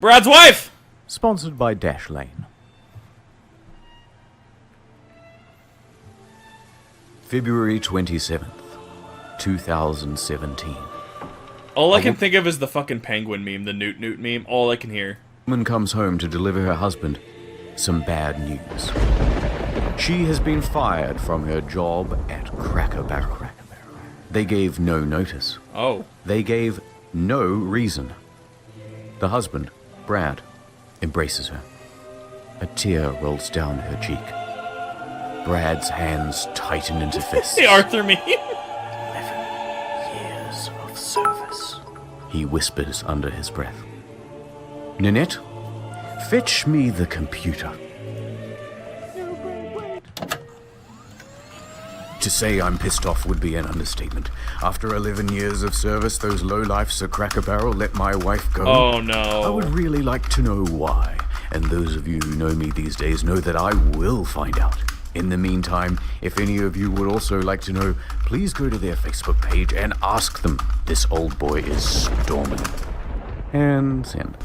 Brad's wife! Sponsored by Dash Lane. February 27th, 2017. All I can think of is the fucking penguin meme, the Newt Newt meme. All I can hear. A woman comes home to deliver her husband some bad news. She has been fired from her job at Cracker Barrel. They gave no notice. Oh. They gave no reason. The husband, Brad, embraces her. A tear rolls down her cheek. Brad's hands tighten into fists. The Arthur meme. 11 years of service, he whispers under his breath. Nanette, fetch me the computer. To say I'm pissed off would be an understatement. After 11 years of service, those lowlifes at Cracker Barrel let my wife go. Oh, no. I would really like to know why. And those of you who know me these days know that I will find out. In the meantime, if any of you would also like to know, please go to their Facebook page and ask them. This old boy is storming. And send.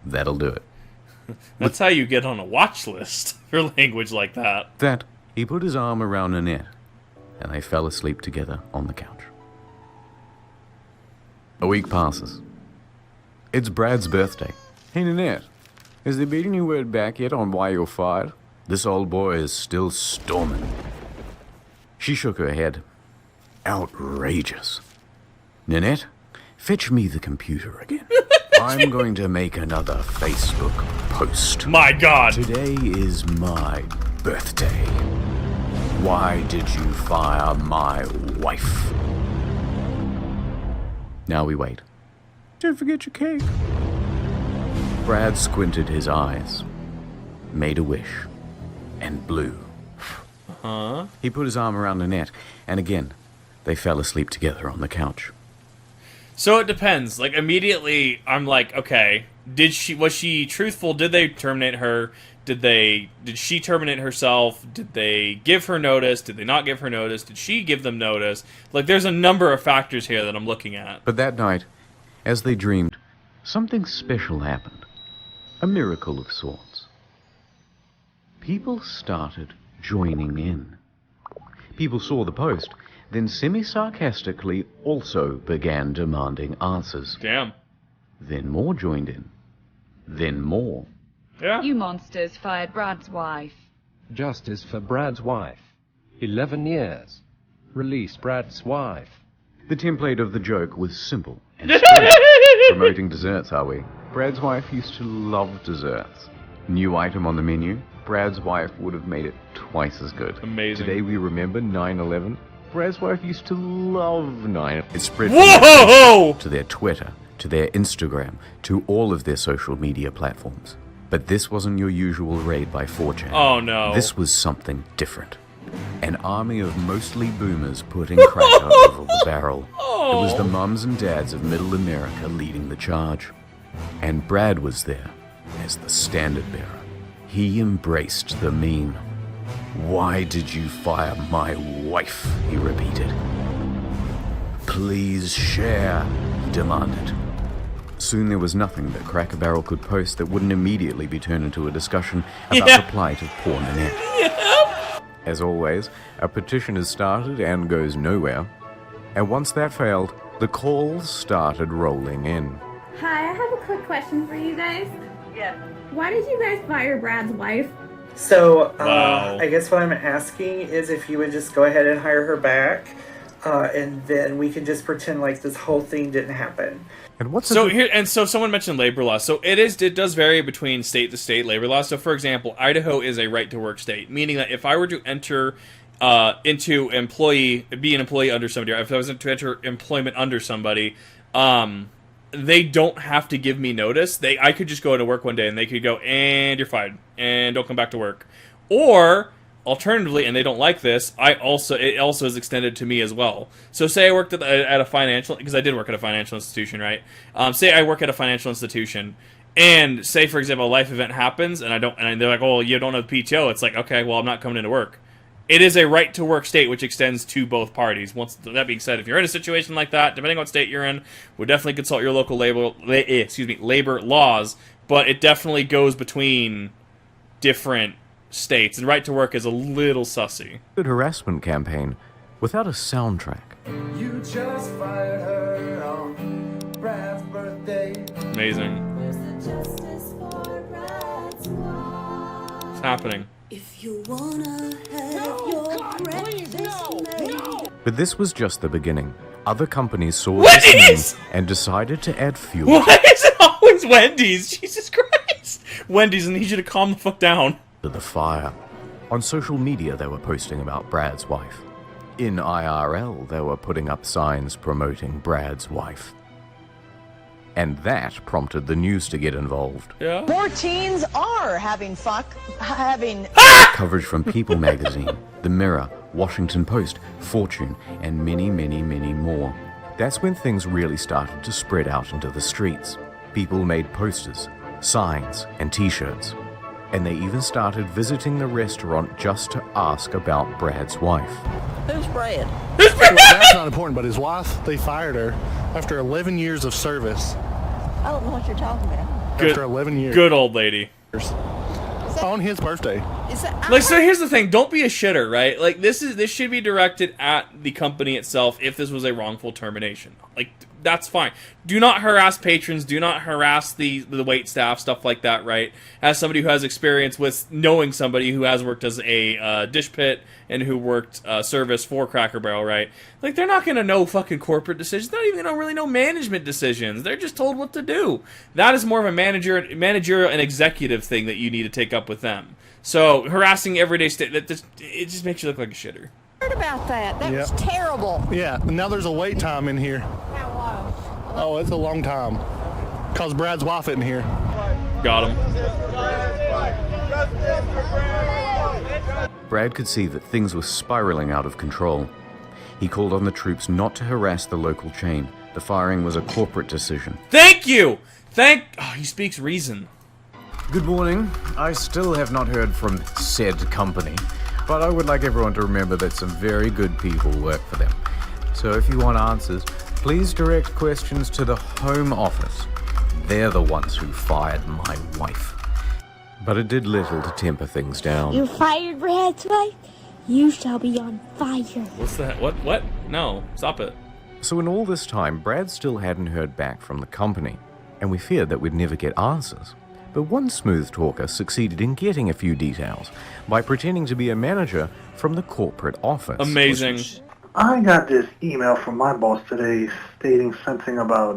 That'll do it. That's how you get on a watch list for language like that. That, he put his arm around Nanette, and they fell asleep together on the couch. A week passes. It's Brad's birthday. Hey, Nanette, has there been any word back yet on why you're fired? This old boy is still storming. She shook her head. Outrageous. Nanette, fetch me the computer again. I'm going to make another Facebook post. My God. Today is my birthday. Why did you fire my wife? Now we wait. Don't forget your cake. Brad squinted his eyes, made a wish, and blew. Huh? He put his arm around Nanette, and again, they fell asleep together on the couch. So it depends. Like, immediately, I'm like, okay, was she truthful? Did they terminate her? Did she terminate herself? Did they give her notice? Did they not give her notice? Did she give them notice? Like, there's a number of factors here that I'm looking at. But that night, as they dreamed, something special happened. A miracle of sorts. People started joining in. People saw the post, then semi-sarcastically also began demanding answers. Damn. Then more joined in. Then more. Yeah. You monsters fired Brad's wife. Justice for Brad's wife. 11 years. Release Brad's wife. The template of the joke was simple and straight. Promoting desserts, are we? Brad's wife used to love desserts. New item on the menu, Brad's wife would have made it twice as good. Amazing. Today we remember 9/11. Brad's wife used to love 9. It spread Whoa! to their Twitter, to their Instagram, to all of their social media platforms. But this wasn't your usual raid by 4chan. Oh, no. This was something different. An army of mostly boomers putting Cracker over the barrel. It was the mums and dads of middle America leading the charge. And Brad was there as the standard bearer. He embraced the meme. Why did you fire my wife? He repeated. Please share, he demanded. Soon there was nothing that Cracker Barrel could post that wouldn't immediately be turned into a discussion about the plight of poor Nanette. As always, a petition is started and goes nowhere. And once that failed, the calls started rolling in. Hi, I have a quick question for you guys. Yeah. Why did you guys fire Brad's wife? So, Wow. I guess what I'm asking is if you would just go ahead and hire her back, and then we can just pretend like this whole thing didn't happen. And what's So someone mentioned labor law. So it does vary between state to state labor law. So for example, Idaho is a right to work state, meaning that if I were to enter be an employee under somebody, or if I was to enter employment under somebody, they don't have to give me notice. I could just go into work one day and they could go, and you're fired, and don't come back to work. Or alternatively, and they don't like this, it also is extended to me as well. So say I worked at a financial, because I did work at a financial institution, right? Say I work at a financial institution, and say for example a life event happens, and they're like, oh, you don't have PTO. It's like, okay, well, I'm not coming into work. it is a right to work state, which extends to both parties. Once that being said, if you're in a situation like that, depending on what state you're in, would definitely consult your local labor laws. But it definitely goes between different states, and right to work is a little sussy. Good harassment campaign without a soundtrack. You just fired her on Brad's birthday. Amazing. What's happening? If you wanna have your breakfast made. But this was just the beginning. Other companies saw What this is- meme and decided to add fuel. Why is it always Wendy's? Jesus Christ. Wendy's, I need you to calm the fuck down. To the fire. On social media, they were posting about Brad's wife. In IRL, they were putting up signs promoting Brad's wife. And that prompted the news to get involved. Yeah. More teens are having Coverage from People magazine, The Mirror, Washington Post, Fortune, and many, many, many more. That's when things really started to spread out into the streets. People made posters, signs, and t-shirts. And they even started visiting the restaurant just to ask about Brad's wife. Who's Brad? Well, that's not important, but his wife, they fired her after 11 years of service. I don't know what you're talking about. Good- After 11 years. Good old lady. On his birthday. Is that Like, so here's the thing, don't be a shitter, right? Like, this should be directed at the company itself if this was a wrongful termination. Like, that's fine. Do not harass patrons, do not harass the wait staff, stuff like that, right? As somebody who has experience with knowing somebody who has worked as a dish pit and who worked service for Cracker Barrel, right? Like, they're not gonna know fucking corporate decisions. They're not even gonna really know management decisions. They're just told what to do. That is more of a managerial and executive thing that you need to take up with them. So harassing everyday it just makes you look like a shitter. heard about that? That Yep. was terrible. Yeah, and now there's a wait time in here. How long? Oh, it's a long time. Cause Brad's wife isn't here. Got him. Brad could see that things were spiraling out of control. He called on the troops not to harass the local chain. The firing was a corporate decision. Thank you! Oh, he speaks reason. Good morning. I still have not heard from said company, but I would like everyone to remember that some very good people work for them. So if you want answers, please direct questions to the Home Office. They're the ones who fired my wife. But it did little to temper things down. You fired Brad's wife? You shall be on fire. What's that? What? No, stop it. So in all this time, Brad still hadn't heard back from the company, and we feared that we'd never get answers. But one smooth talker succeeded in getting a few details by pretending to be a manager from the corporate office. Amazing. I got this email from my boss today stating something about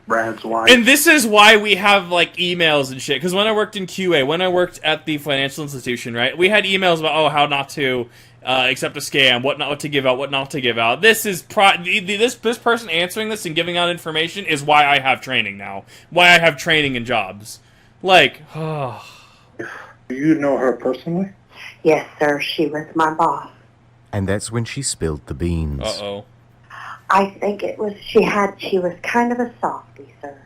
Brad's wife. And this is why we have, like, emails and shit. Because when I worked in QA, when I worked at the financial institution, right, we had emails about, how not to accept a scam, what to give out, what not to give out. This is this person answering this and giving out information is why I have training now. Why I have training in jobs. Like, Do you know her personally? Yes, sir. She was my boss. And that's when she spilled the beans. uh-oh. I think it was, she was kind of a softie, sir.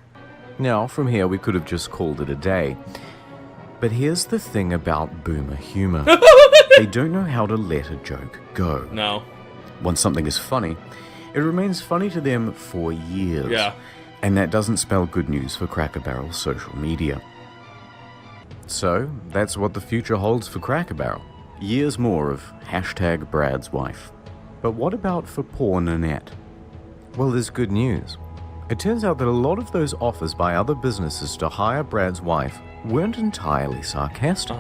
Now, from here, we could have just called it a day. But here's the thing about boomer humor. They don't know how to let a joke go. No. Once something is funny, it remains funny to them for years. Yeah. And that doesn't spell good news for Cracker Barrel's social media. So, that's what the future holds for Cracker Barrel. Years more of hashtag Brad's wife. But what about for poor Nanette? Well, there's good news. It turns out that a lot of those offers by other businesses to hire Brad's wife weren't entirely sarcastic.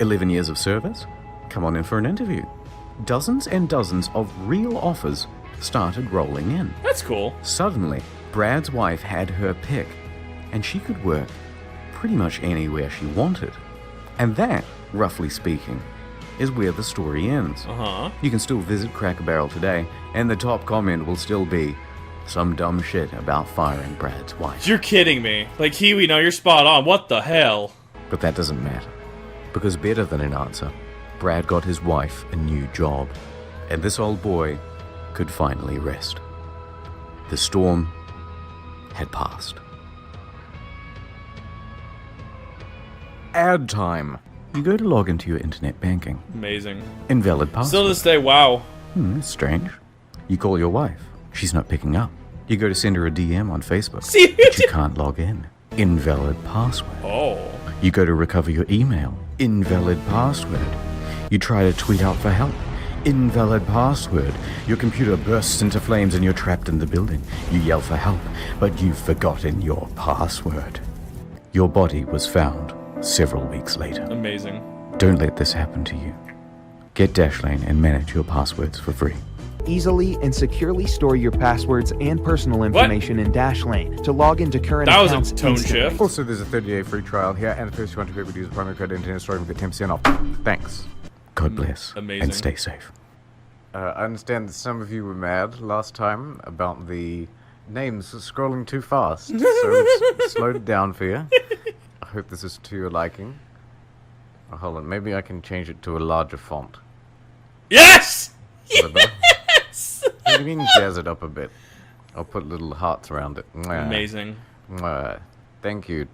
11 years of service? Come on in for an interview. Dozens and dozens of real offers started rolling in. That's cool. Suddenly, Brad's wife had her pick, and she could work pretty much anywhere she wanted. And that, roughly speaking, is where the story ends. You can still visit Cracker Barrel today, and the top comment will still be some dumb shit about firing Brad's wife. You're kidding me. Like, Kiwi, no, you're spot on. What the hell? But that doesn't matter, because better than an answer, Brad got his wife a new job, and this old boy could finally rest. The storm had passed. Ad time. You go to log into your internet banking. Amazing. Invalid password. Still to this day, wow. It's strange. You call your wife. She's not picking up. You go to send her a DM on Facebook. See? But you can't log in. Invalid password. Oh. You go to recover your email. Invalid password. You try to tweet out for help. Invalid password. Your computer bursts into flames and you're trapped in the building. You yell for help, but you've forgotten your password. Your body was found several weeks later. Amazing. Don't let this happen to you. Get Dashlane and manage your passwords for free. Easily and securely store your passwords and personal information in Dashlane to log into current That was accounts a tone instantly. shift. Also, there's a 30-day free trial here, and if you want to be able to use the promo code Internet Store and get 10% off. Thanks. God bless. Amazing. And stay safe. I understand that some of you were mad last time about the names scrolling too fast, so we've slowed it down for you. I hope this is to your liking. Oh, hold on, maybe I can change it to a larger font. Yes! Yes! Maybe you can jazz it up a bit. I'll put little hearts around it. Mwah. Amazing. Mwah. Thank you.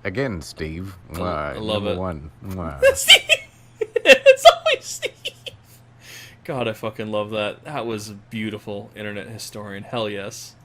Again, Steve. Mwah. I love Number it. one. Mwah. Steve! It's always Steve! God, I fucking love that. That was a beautiful internet historian. Hell yes.